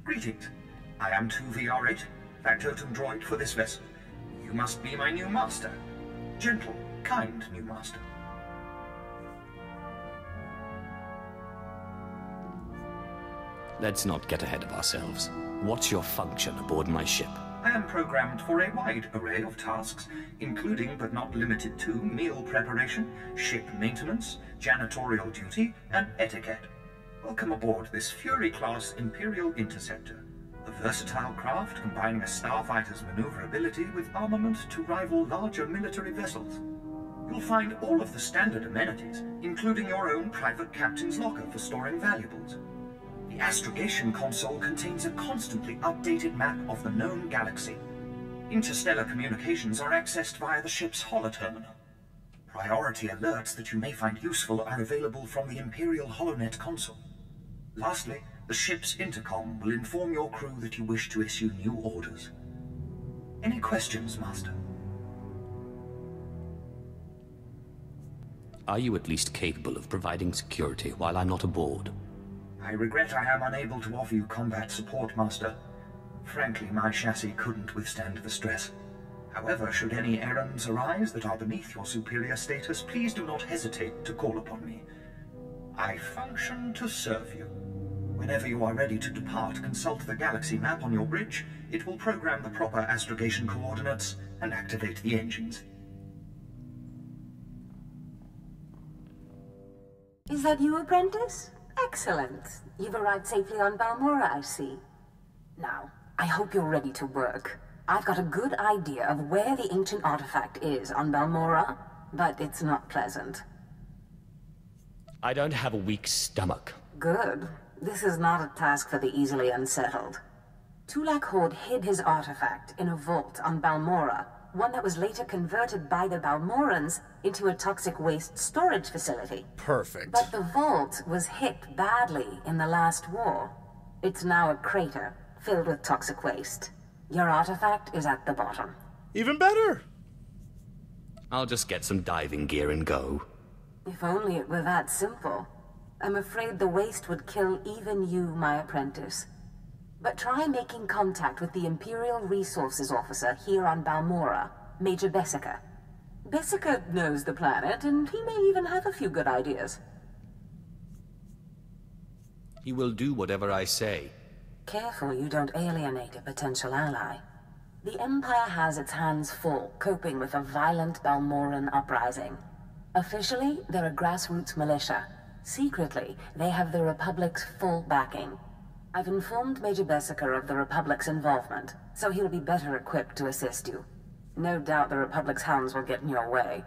greetings. I am 2VR8, factotum droid for this vessel. You must be my new master. Gentle, kind new master. Let's not get ahead of ourselves. What's your function aboard my ship? I am programmed for a wide array of tasks, including but not limited to meal preparation, ship maintenance, janitorial duty, and etiquette. Welcome aboard this Fury-class Imperial Interceptor, a versatile craft combining a starfighter's maneuverability with armament to rival larger military vessels. You'll find all of the standard amenities, including your own private captain's locker for storing valuables. The astrogation console contains a constantly updated map of the known galaxy. Interstellar communications are accessed via the ship's holoterminal. Priority alerts that you may find useful are available from the Imperial HoloNet console. Lastly, the ship's intercom will inform your crew that you wish to issue new orders. Any questions, Master? Are you at least capable of providing security while I'm not aboard? I regret I am unable to offer you combat support, Master. Frankly, my chassis couldn't withstand the stress. However, should any errands arise that are beneath your superior status, please do not hesitate to call upon me. I function to serve you. Whenever you are ready to depart, consult the galaxy map on your bridge. It will program the proper astrogation coordinates and activate the engines. Is that you, apprentice? Excellent. You've arrived safely on Balmorra, I see. Now, I hope you're ready to work. I've got a good idea of where the ancient artifact is on Balmorra, but it's not pleasant. I don't have a weak stomach. Good. This is not a task for the easily unsettled. Tulak Hord hid his artifact in a vault on Balmorra, one that was later converted by the Balmorrans into a toxic waste storage facility. Perfect. But the vault was hit badly in the last war. It's now a crater filled with toxic waste. Your artifact is at the bottom. Even better! I'll just get some diving gear and go. If only it were that simple. I'm afraid the waste would kill even you, my apprentice. But try making contact with the Imperial Resources Officer here on Balmorra, Major Bessica. Bessica knows the planet, and he may even have a few good ideas. He will do whatever I say. Careful you don't alienate a potential ally. The Empire has its hands full coping with a violent Balmorran uprising. Officially, they're a grassroots militia. Secretly, they have the Republic's full backing. I've informed Major Bessica of the Republic's involvement, so he'll be better equipped to assist you. No doubt the Republic's hounds will get in your way.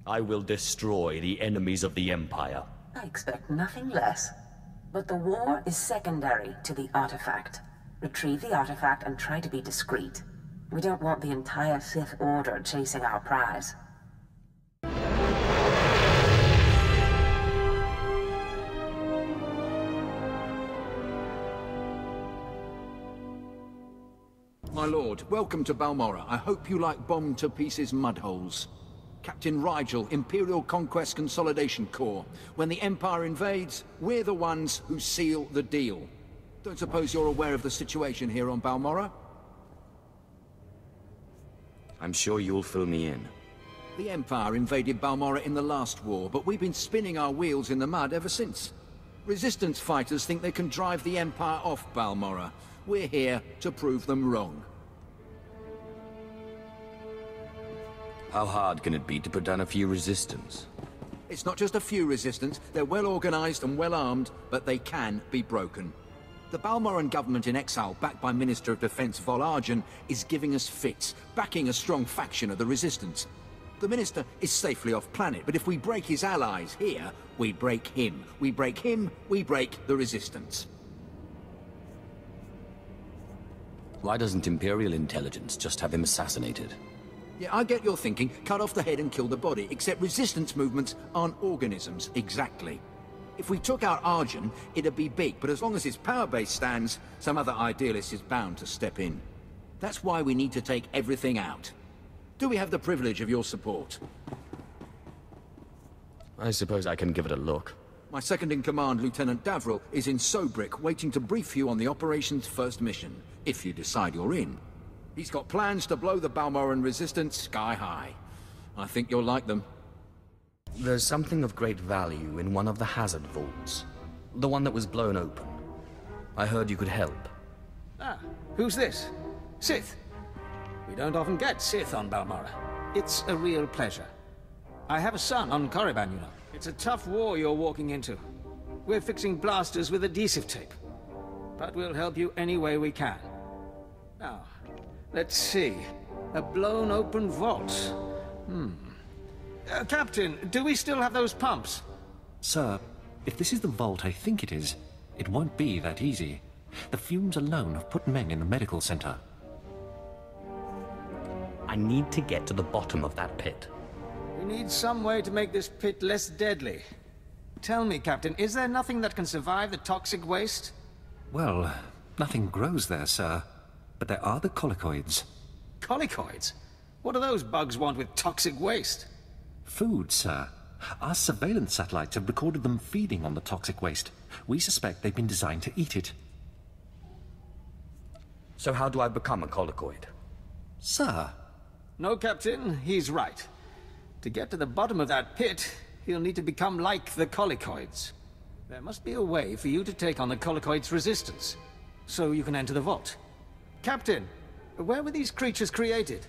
I will destroy the enemies of the Empire. I expect nothing less. But the war is secondary to the artifact. Retrieve the artifact and try to be discreet. We don't want the entire Sith Order chasing our prize. My lord, welcome to Balmorra. I hope you like bombed-to-pieces mudholes. Captain Rigel, Imperial Conquest Consolidation Corps. When the Empire invades, we're the ones who seal the deal. Don't suppose you're aware of the situation here on Balmorra? I'm sure you'll fill me in. The Empire invaded Balmorra in the last war, but we've been spinning our wheels in the mud ever since. Resistance fighters think they can drive the Empire off Balmorra. We're here to prove them wrong. How hard can it be to put down a few resistance? It's not just a few resistance. They're well organized and well armed, but they can be broken. The Balmorran government in exile, backed by Minister of Defense Vol Argen, is giving us fits, backing a strong faction of the resistance. The Minister is safely off planet, but if we break his allies here, we break him. We break him, we break the resistance. Why doesn't Imperial intelligence just have him assassinated? Yeah, I get your thinking. Cut off the head and kill the body, except resistance movements aren't organisms, exactly. If we took out Argen, it'd be big, but as long as his power base stands, some other idealist is bound to step in. That's why we need to take everything out. Do we have the privilege of your support? I suppose I can give it a look. My second-in-command, Lieutenant Davril, is in Sobrik, waiting to brief you on the operation's first mission, if you decide you're in. He's got plans to blow the Balmoran resistance sky high. I think you'll like them. There's something of great value in one of the hazard vaults. The one that was blown open. I heard you could help. Ah, who's this? Sith. We don't often get Sith on Balmora. It's a real pleasure. I have a son on Korriban, you know. It's a tough war you're walking into. We're fixing blasters with adhesive tape. But we'll help you any way we can. Now, let's see. A blown open vault. Captain, do we still have those pumps? Sir, if this is the vault I think it is, it won't be that easy. The fumes alone have put men in the medical center. I need to get to the bottom of that pit. We need some way to make this pit less deadly. Tell me, Captain, is there nothing that can survive the toxic waste? Well, nothing grows there, sir. But there are the colicoids. Colicoids? What do those bugs want with toxic waste? Food, sir. Our surveillance satellites have recorded them feeding on the toxic waste. We suspect they've been designed to eat it. So how do I become a colicoid? Sir? No, Captain, he's right. To get to the bottom of that pit, he'll need to become like the colicoids. There must be a way for you to take on the colicoids' resistance, so you can enter the vault. Captain, where were these creatures created?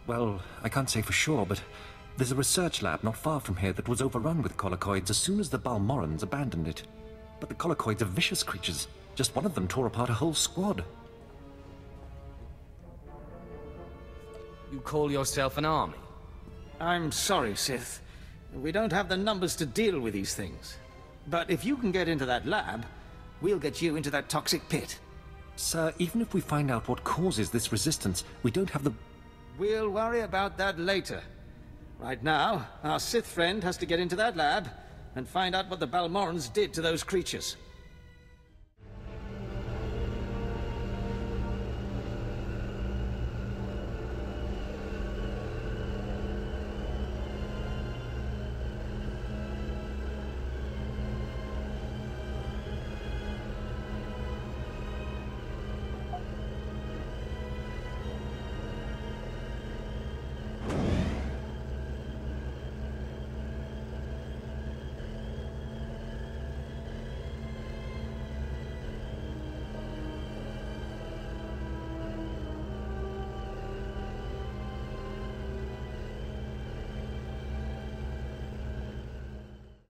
Well, I can't say for sure, but there's a research lab not far from here that was overrun with colicoids as soon as the Balmorans abandoned it. But the colicoids are vicious creatures. Just one of them tore apart a whole squad. You call yourself an army? I'm sorry, Sith. We don't have the numbers to deal with these things. But if you can get into that lab, we'll get you into that toxic pit. Sir, even if we find out what causes this resistance, we don't have the... We'll worry about that later. Right now, our Sith friend has to get into that lab and find out what the Balmorans did to those creatures.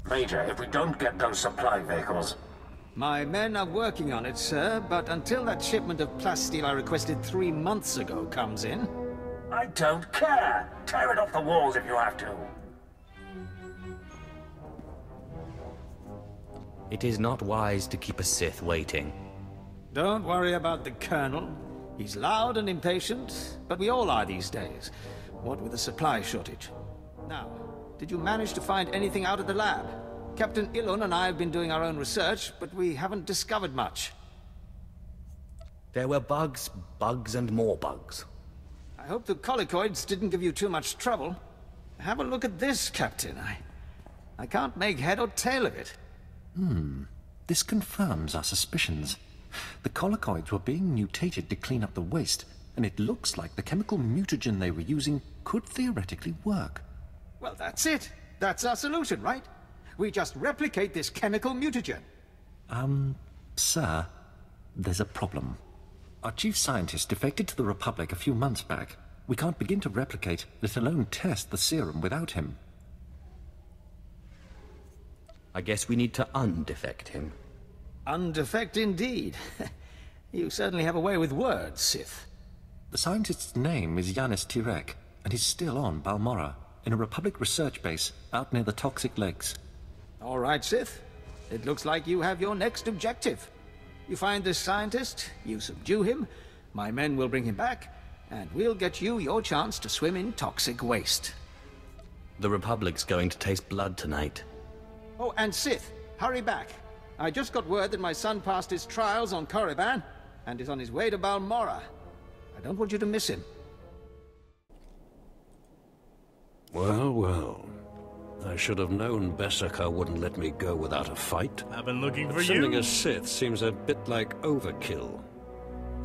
Major, if we don't get those supply vehicles... My men are working on it, sir, but until that shipment of plasteel I requested 3 months ago comes in... I don't care! Tear it off the walls if you have to! It is not wise to keep a Sith waiting. Don't worry about the Colonel. He's loud and impatient, but we all are these days. What with the supply shortage. Now, did you manage to find anything out of the lab? Captain Ilun and I have been doing our own research, but we haven't discovered much. There were bugs, bugs and more bugs. I hope the colicoids didn't give you too much trouble. Have a look at this, Captain. I can't make head or tail of it. This confirms our suspicions. The colicoids were being mutated to clean up the waste, and it looks like the chemical mutagen they were using could theoretically work. Well, that's it. That's our solution, right? We just replicate this chemical mutagen. Sir, there's a problem. Our chief scientist defected to the Republic a few months back. We can't begin to replicate, let alone test the serum without him. I guess we need to undefect him. Undefect indeed. You certainly have a way with words, Sith. The scientist's name is Yanis Tirek, and he's still on Balmora, in a Republic research base out near the Toxic Lakes. All right, Sith. It looks like you have your next objective. You find this scientist, you subdue him, my men will bring him back, and we'll get you your chance to swim in toxic waste. The Republic's going to taste blood tonight. Oh, and Sith, hurry back. I just got word that my son passed his trials on Korriban, and is on his way to Balmora. I don't want you to miss him. Well, well. I I should have known Berserker wouldn't let me go without a fight. I've been looking for Sending you. a Sith seems a bit like overkill.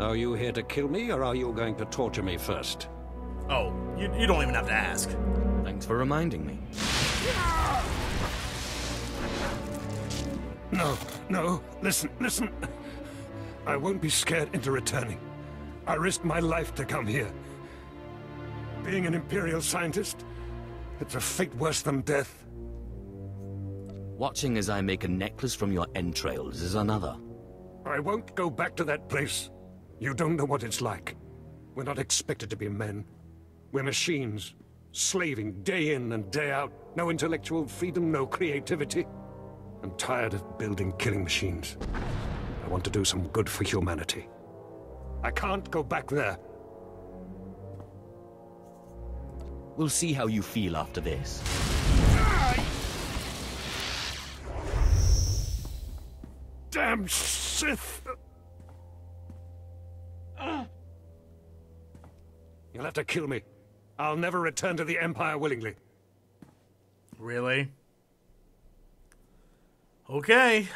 Are you here to kill me, or are you going to torture me first? Oh, you don't even have to ask. Thanks for reminding me. No, listen. I won't be scared into returning. I risked my life to come here. Being an Imperial scientist, it's a fate worse than death. Watching as I make a necklace from your entrails is another. I won't go back to that place. You don't know what it's like. We're not expected to be men. We're machines, slaving day in and day out. No intellectual freedom, no creativity. I'm tired of building killing machines. I want to do some good for humanity. I can't go back there. We'll see how you feel after this. Damn Sith! You'll have to kill me. I'll never return to the Empire willingly. Really? Okay.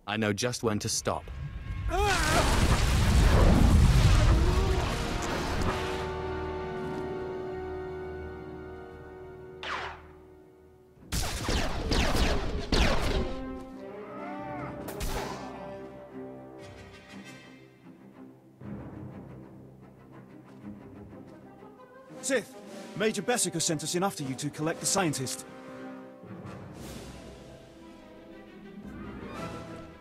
I know just when to stop. Sith, Major Berserker sent us in after you to collect the scientist.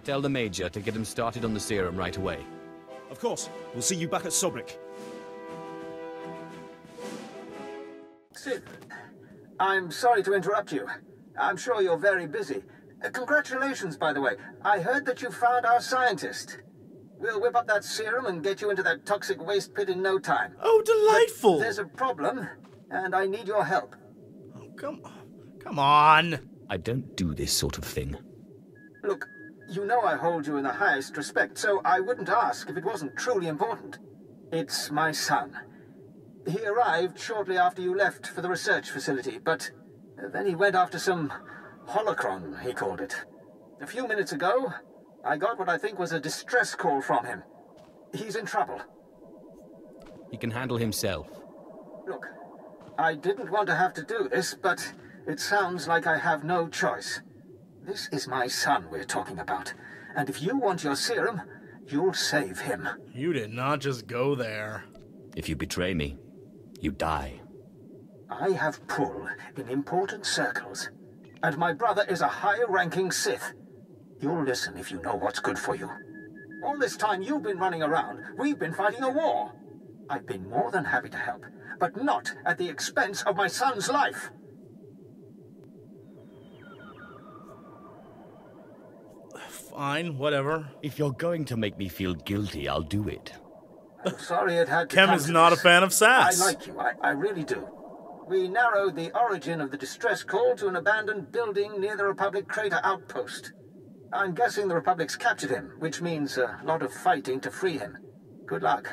Tell the Major to get him started on the serum right away. Of course. We'll see you back at Sobrik. Sith, I'm sorry to interrupt you. I'm sure you're very busy. Congratulations, by the way. I heard that you found our scientist. We'll whip up that serum and get you into that toxic waste pit in no time. Oh, delightful! But there's a problem, and I need your help. Oh, come on. I don't do this sort of thing. Look, you know I hold you in the highest respect, so I wouldn't ask if it wasn't truly important. It's my son. He arrived shortly after you left for the research facility, but then he went after some holocron, he called it. A few minutes ago, I got what I think was a distress call from him. He's in trouble. He can handle himself. Look, I didn't want to have to do this, but it sounds like I have no choice. This is my son we're talking about, and if you want your serum, you'll save him. You did not just go there. If you betray me, you die. I have pull in important circles, and my brother is a higher-ranking Sith. You'll listen if you know what's good for you. All this time you've been running around, we've been fighting a war. I've been more than happy to help, but not at the expense of my son's life. Fine, whatever. If you're going to make me feel guilty, I'll do it. I'm sorry it had to Kem come is to not a this. fan of sass. I like you, I really do. We narrowed the origin of the distress call to an abandoned building near the Republic Crater outpost. I'm guessing the Republic's captured him, which means a lot of fighting to free him. Good luck.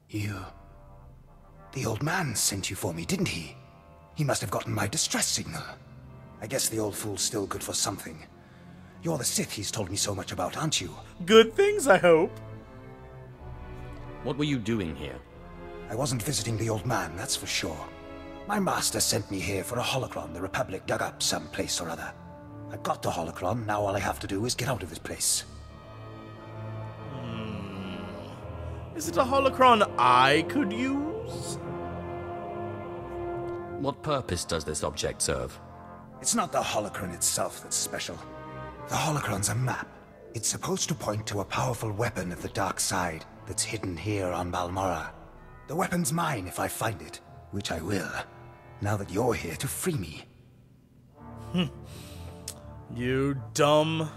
The old man sent you for me, didn't he? He must have gotten my distress signal. I guess the old fool's still good for something. You're the Sith he's told me so much about, aren't you? Good things, I hope. What were you doing here? I wasn't visiting the old man, that's for sure. My master sent me here for a holocron the Republic dug up someplace or other. I got the holocron, now all I have to do is get out of this place. Is it a holocron I could use? What purpose does this object serve? It's not the holocron itself that's special. The holocron's a map. It's supposed to point to a powerful weapon of the dark side that's hidden here on Balmorra. The weapon's mine if I find it, which I will, now that you're here to free me. You dumb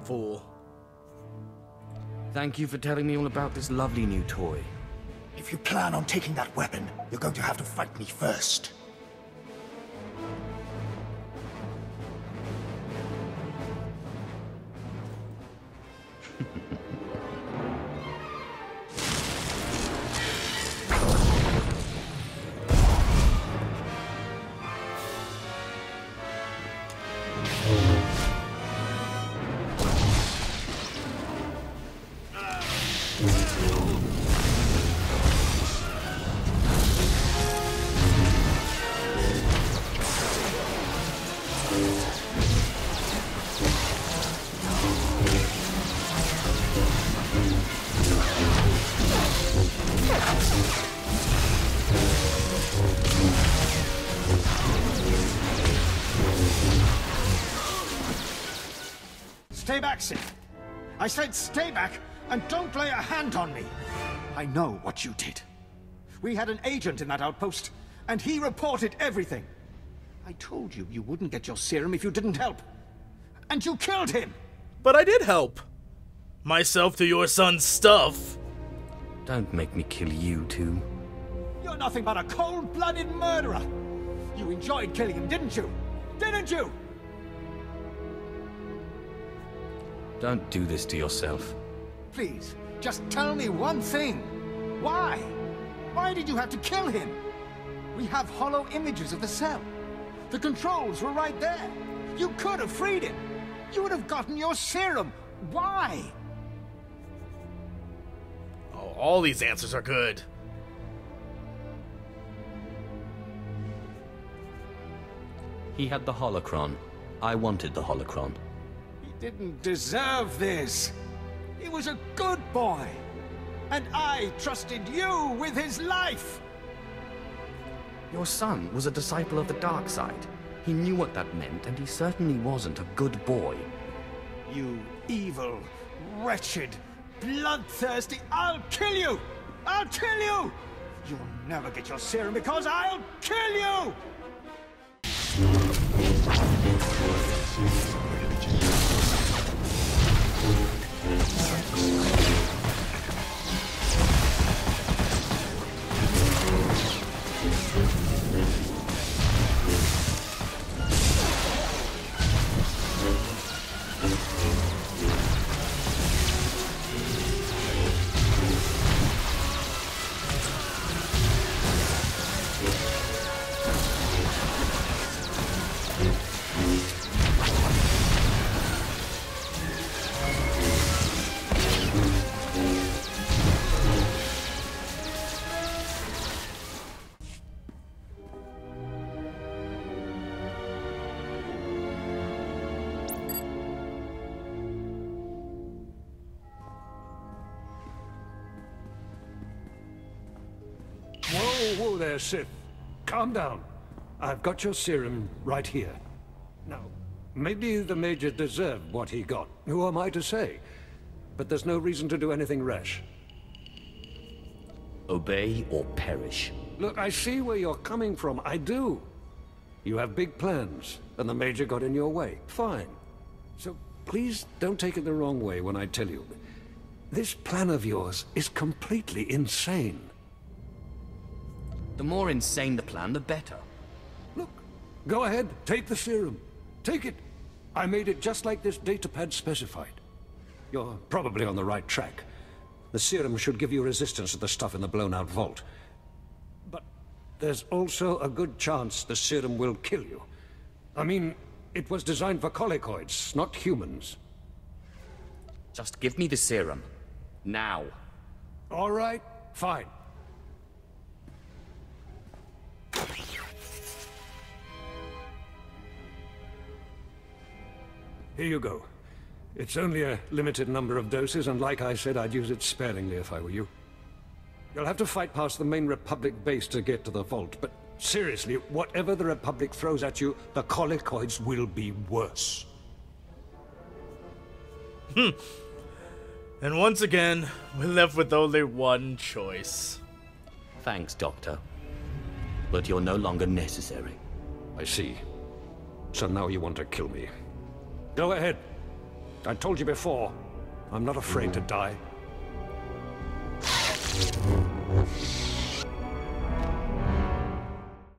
fool. Thank you for telling me all about this lovely new toy. If you plan on taking that weapon, you're going to have to fight me first. Stay back, Sith. I said stay back and don't lay a hand on me. I know what you did. We had an agent in that outpost, and he reported everything. I told you you wouldn't get your serum if you didn't help. And you killed him! But I did help. Myself to your son's stuff. Don't make me kill you too. You're nothing but a cold-blooded murderer. You enjoyed killing him, didn't you? Didn't you? Don't do this to yourself. Please, just tell me one thing. Why? Why did you have to kill him? We have hollow images of the cell. The controls were right there. You could have freed him. You would have gotten your serum. Why? Oh, all these answers are good. He had the holocron. I wanted the holocron. He didn't deserve this. He was a good boy. And I trusted you with his life. Your son was a disciple of the dark side. He knew what that meant, and he certainly wasn't a good boy. You evil, wretched, bloodthirsty... I'll kill you! I'll kill you! You'll never get your serum because I'll kill you! Whoa there, Sith. Calm down. I've got your serum right here. Now, maybe the Major deserved what he got. Who am I to say? But there's no reason to do anything rash. Obey or perish. Look, I see where you're coming from. I do. You have big plans, and the Major got in your way. Fine. So please don't take it the wrong way when I tell you. This plan of yours is completely insane. The more insane the plan, the better. Look, go ahead, take the serum. Take it. I made it just like this datapad specified. You're probably on the right track. The serum should give you resistance to the stuff in the blown-out vault. But there's also a good chance the serum will kill you. I mean, it was designed for colicoids, not humans. Just give me the serum. Now. All right, fine. Here you go. It's only a limited number of doses, and like I said, I'd use it sparingly if I were you. You'll have to fight past the main Republic base to get to the vault, but seriously, whatever the Republic throws at you, the colicoids will be worse. And once again, we're left with only one choice. Thanks, Doctor. But you're no longer necessary. I see. So now you want to kill me. Go ahead. I told you before, I'm not afraid to die.